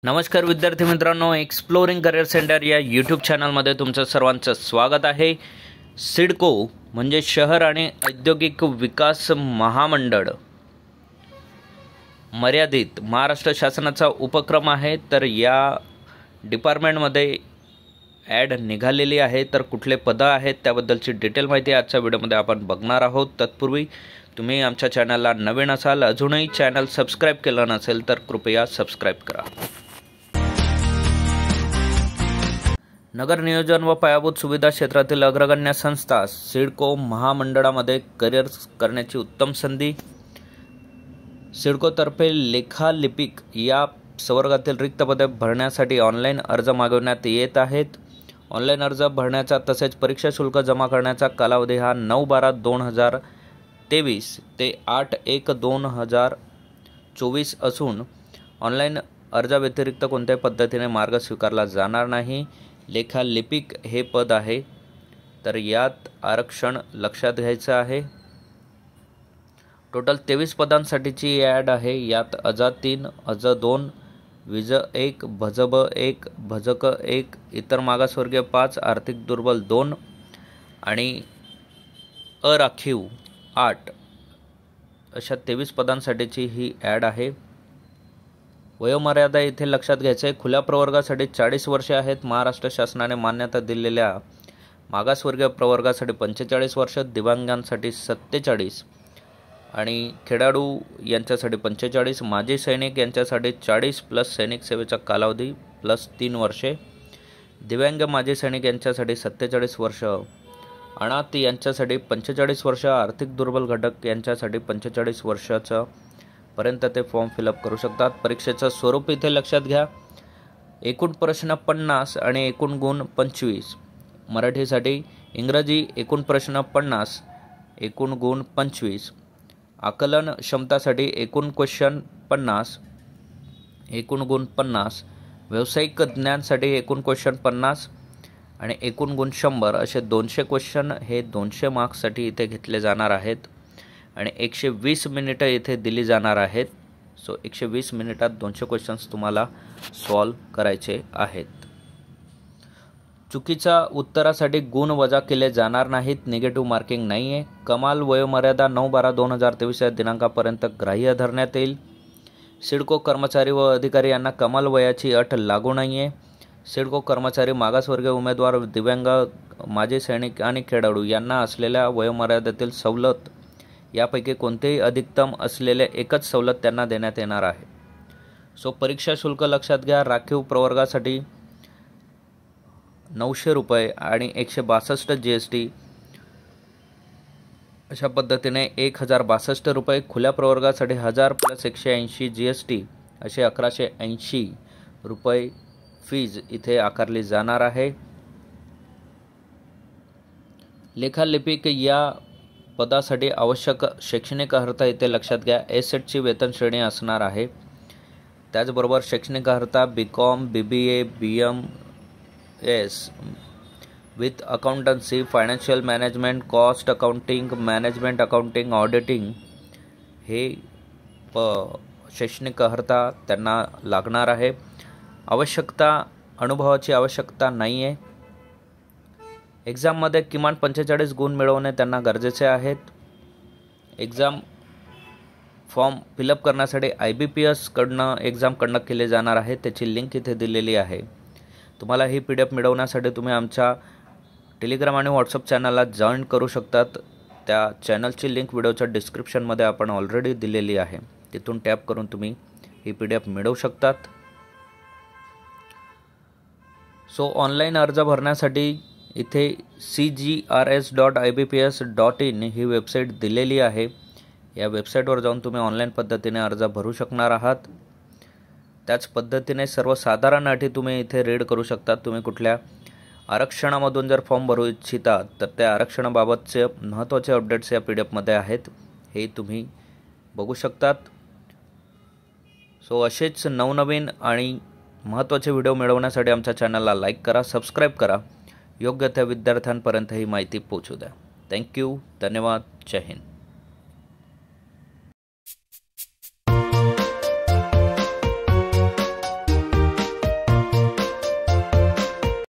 नमस्कार विद्यार्थी मित्रांनो, एक्सप्लोरिंग करिअर सेंटर या यूट्यूब चॅनलमध्ये तुमचं सर्वांचं स्वागत आहे। सिडको म्हणजे शहर आणि औद्योगिक विकास महामंडळ मर्यादित महाराष्ट्र शासनाचा उपक्रम आहे। तर या डिपार्टमेंटमध्ये ॲड निघालेली आहे। तर कुठले पद आहेत त्याबद्दलची डिटेल माहिती आजच्या व्हिडिओमध्ये आपण बघणार आहोत। तत्पूर्वी तुम्ही आमच्या चॅनलला नवीन असाल, अजूनही चॅनल सबस्क्राईब केलं नसेल तर कृपया सबस्क्राईब करा। नगर नियोजन व पायाभूत सुविधा क्षेत्रातील अग्रगण्य संस्था सिडको महामंडळामध्ये करिअर करण्याची उत्तम संधी। सिडकोतर्फे लेखालिपिक या संवर्गातील रिक्त पदे भरण्यासाठी ऑनलाईन अर्ज मागवण्यात येत आहेत। ऑनलाईन अर्ज भरण्याचा तसेच परीक्षा शुल्क जमा करण्याचा कालावधी हा 9/12/2023 ते 8/1/2024 असून ऑनलाईन अर्जाव्यतिरिक्त कोणत्याही पद्धतीने मार्ग स्वीकारला जाणार नाही। लेखालिपिक हे पद आहे, तर यात आरक्षण लक्षात घ्यायचं आहे। टोटल 23 पदांसाठीची ॲड आहे। यात अज 3, अज 2, विज 1, भजब 1, भजक 1, इतर मागासवर्गीय 5, आर्थिक दुर्बल 2 आणि अराखीव 8 अशा 23 पदांसाठीची ही ॲड आहे। वयोमर्यादा इथे लक्षात घ्यायचं आहे। खुल्या प्रवर्गासाठी 40 वर्षे आहेत। महाराष्ट्र शासनाने मान्यता दिलेल्या मागासवर्गीय प्रवर्गासाठी 45 वर्ष, दिव्यांगांसाठी 47 आणि खेळाडू यांच्यासाठी 45, माजी सैनिक यांच्यासाठी 40 प्लस सैनिक सेवेचा कालावधी प्लस 3 वर्षे, दिव्यांग माजी सैनिक यांच्यासाठी 47 वर्ष, अनाथ यांच्यासाठी 45 वर्ष, आर्थिक दुर्बल घटक यांच्यासाठी 45 वर्षाचं पर्यंत ते फॉर्म फिलअप करू शकतात। परीक्षेचं स्वरूप इथे लक्षात घ्या। एकूण प्रश्न 50 आणि एकूण गुण 25। मराठीसाठी इंग्रजी एकूण प्रश्न 50, एकूण गुण 25। आकलन क्षमतासाठी एकूण क्वेश्चन 50, एकूण गुण 50। व्यावसायिक ज्ञानसाठी एकूण क्वेश्चन 50 आणि एकूण गुण 100 असे 200 क्वेश्चन हे 200 मार्क्ससाठी इथे घेतले जाणार आहेत आणि 120 मिनिटं इथे दिली जाणार आहेत। सो 120 मिनिटात 200 क्वेश्चन्स तुम्हाला सॉल्व करायचे आहेत। चुकीच्या उत्तरासाठी गुण वजा केले जाणार नाहीत, निगेटिव्ह मार्किंग नाही आहे। कमाल वयोमर्यादा 9/12/2023 या दिनांकापर्यंत ग्राह्य धरण्यात येईल। सिडको कर्मचारी व अधिकारी यांना कमाल वयाची अट लागू नाही आहे। सिडको कर्मचारी, मागासवर्गीय उमेदवार, दिव्यांग, माजी सैनिक आणि खेळाडू यांना असलेल्या वयोमर्यादेतील सवलत यापैकी कोणतेही अधिकतम असलेले एकच सवलत त्यांना देण्यात येणार आहे। सो परीक्षा शुल्क लक्षात घ्या। राखीव प्रवर्गासाठी 900 रुपये आणि 162 GST अशा पद्धतीने 1062 रुपये। खुल्या प्रवर्गासाठी 1000 प्लस 180 GST असे 1180 रुपये फीज इथे आकारली जाणार आहे। लेखालिपिक या पदासाठी आवश्यक शैक्षणिक अर्हता इथे लक्षात घ्या। एसेटची वेतन श्रेणी असणार आहे। त्याचबरोबर शैक्षणिक अर्हता BCom, BBA, BMS with accountancy, financial management, cost accounting, management accounting, auditing हे शैक्षणिक अर्हता त्यांना लागणार आहे। आवश्यकता अनुभवाची आवश्यकता नाही आहे। एक्झाममध्ये किमान 45 गुण मिळवणे त्यांना गरजेचे आहेत। एक्झाम फॉर्म फिलअप करण्यासाठी IBPS कडनं एक्झाम कंडक्ट केले जाणार आहे। त्याची लिंक इथे दिलेली आहे। तुम्हाला ही PDF मिळवण्यासाठी तुम्ही आमच्या टेलिग्राम आणि व्हॉट्सअप चॅनलला जॉईन करू शकतात। त्या चॅनलची लिंक व्हिडिओच्या डिस्क्रिप्शनमध्ये आपण ऑलरेडी दिलेली आहे। तिथून टॅप करून तुम्ही ही PDF मिळवू शकतात। सो ऑनलाईन अर्ज भरण्यासाठी इथे cgrs.ibps.in ही वेबसाईट दिलेली आहे। या वेबसाईटवर जाऊन तुम्ही ऑनलाईन पद्धतीने अर्ज भरू शकणार आहात। त्याच पद्धतीने सर्वसाधारण अटी तुम्ही इथे रीड करू शकता। तुम्ही कुठल्या आरक्षणामधून जर फॉर्म भरू इच्छिता तर त्या आरक्षणाबाबतचे महत्त्वाचे अपडेट्स या PDF आहेत, हे तुम्ही बघू शकतात। सो असेच नवनवीन आणि महत्त्वाचे व्हिडिओ मिळवण्यासाठी आमच्या चॅनलला लाईक करा, सबस्क्राईब करा, योग्य त्या विद्यार्थ्यांपर्यंत ही माहिती पोहोचू द्या। थँक्यू, धन्यवाद, जय हिंद।